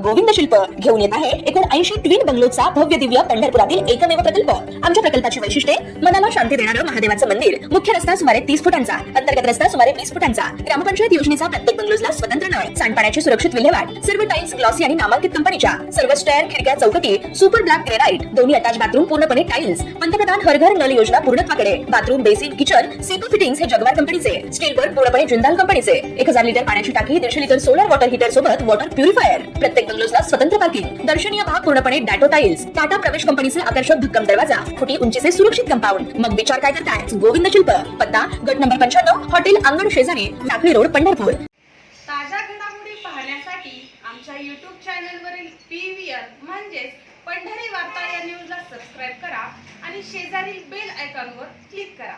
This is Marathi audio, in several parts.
गोविंद शिल्प घेऊन येत आहे एकूण 80 ट्विन बंगलोचा भव्य दिव्य पंढरपुरातील एकमेव प्रकल्प। आमच्या प्रकल्पाची वैशिष्ट्ये मनाला शांती देणारं महादेवाचं मंदिर, मुख्य रस्ता सुमारे 30 फुटांचा, अंतर्गत रस्ता सुमारे 20 फुटांचा, ग्रामपंचायत योजनेचा प्रत्येक बंगलोजला स्वतंत्र नळ, सांडपाण्याची सुरक्षित विल्हेवाट, सर्व टाइल्स ग्लॉसी आणि नामांकित कंपनीच्या, सर्व स्टेअर, खिडक्या, चौकटी सुपर ब्लॅक ग्रेनाइट, दोन्ही अटॅच बाथरूम पूर्णपणे टाइल्स, पंतप्रधान हर घर नल योजना पूर्णत्वाकडे, bathroom, basin, kitchen, CP fittings हे जगवार कंपनीचे, स्टील वर्क पूर्णपणे जिंदाल कंपनीचे, 1000 लिटर पाण्याची टाकी, 150 लिटर सोलर वॉटर हीटर सोबत वॉटर प्युरिफायर, प्रत्येक बंगलोजला स्वतंत्र पार्किंग, दर्शनीय भाग पूर्णपणे डॅटो टाइल्स, टाटा प्रवेश कंपनीचे आकर्षक भक्कम दरवाजा, फुटी उंचीचे सुरक्षित कंपाऊंड। मग विचार काय करताय? गोविंद शिल्प, पत्ता गट नंबर 95, हॉटेल अंगण शेजारी, टाकळी रोड, पंढरपूर। ताज्या घडामोडी पाहण्यासाठी आमच्या YouTube चॅनलवरील PVR म्हणजेच पंढरी वार्ता या न्यूजला सबस्क्राइब करा आणि शेजारील बेल आयकॉनवर क्लिक करा।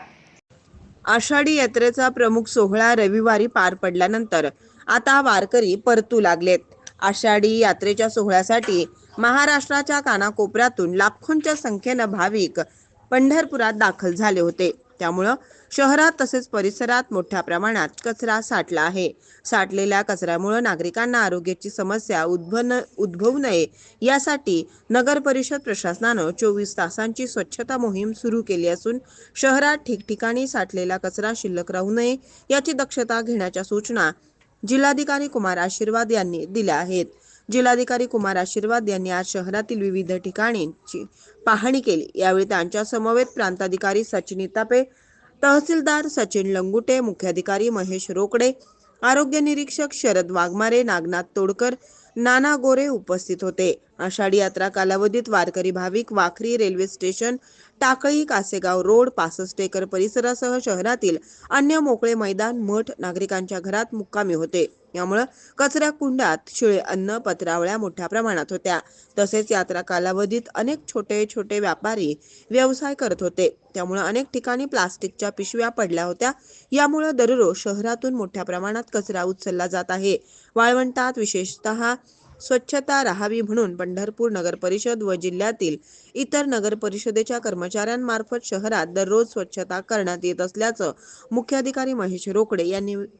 आषाढी यात्रेचा प्रमुख सोहळा रविवारी पार पडल्यानंतर आता वारकरी परतू लागलेत। आषाढी यात्रेच्या सोहळ्यासाठी महाराष्ट्राच्या कानाकोपऱ्यातून लाखोंच्या संख्येनं भाविक पंढरपुरात दाखल झाले होते। त्यामुळं शहरात तसेच परिसरात मोठ्या प्रमाणात कचरा साठला आहे। साठलेल्या कचऱ्यामुळे नागरिकांना आरोग्याची समस्या उद्भवू नये यासाठी नगर परिषद प्रशासनानं 24 तासांची स्वच्छता मोहीम सुरू केली असून शहरात ठिकठिकाणी साठलेला कचरा शिल्लक राहू नये याची दक्षता घेण्याच्या सूचना जिल्हाधिकारी कुमार आशीर्वाद यांनी दिल्या आहेत। जिल्हाधिकारी कुमार आशीर्वाद यांनी आज शहरातील विविध ठिकाणींची पाहणी केली। यावेळी त्यांच्या समवेत प्रांताधिकारी सचिन तापे, तहसीलदार सचिन लंगुटे, मुख्याधिकारी महेश रोकडे, आरोग्य निरीक्षक शरद वाघमारे, नागनाथ तोडकर, नाना गोरे उपस्थित होते। आषाढी यात्रा कालावधीत वारकरी भाविक Wakhari railway station, Takali, Kasegaon road, 65 acre परिसरासह शहरातील अन्य मोकळे मैदान, मठ, नागरिकांच्या घरात मुक्कामी होते। यामुळे कचरा कुंडात शिळे अन्न, पत्रावळ्या मोठ्या प्रमाणात होत्या। तसेच यात्रा कालावधीत अनेक छोटे छोटे व्यापारी व्यवसाय करत होते। त्यामुळे अनेक ठिकाणी प्लास्टिकच्या पिशव्या पडल्या होत्या। यामुळे दररोज शहरातून मोठ्या प्रमाणात कचरा उचलला जात आहे। वाळवंटात विशेषतः स्वच्छता राहावी म्हणून पंढरपूर नगर परिषद व जिल्ह्यातील इतर नगर परिषदेच्या कर्मचाऱ्यांमार्फत शहरात दररोज स्वच्छता करण्यात येत असल्याचं मुख्याधिकारी महेश रोकडे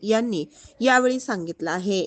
यांनी यावेळी सांगितलं आहे।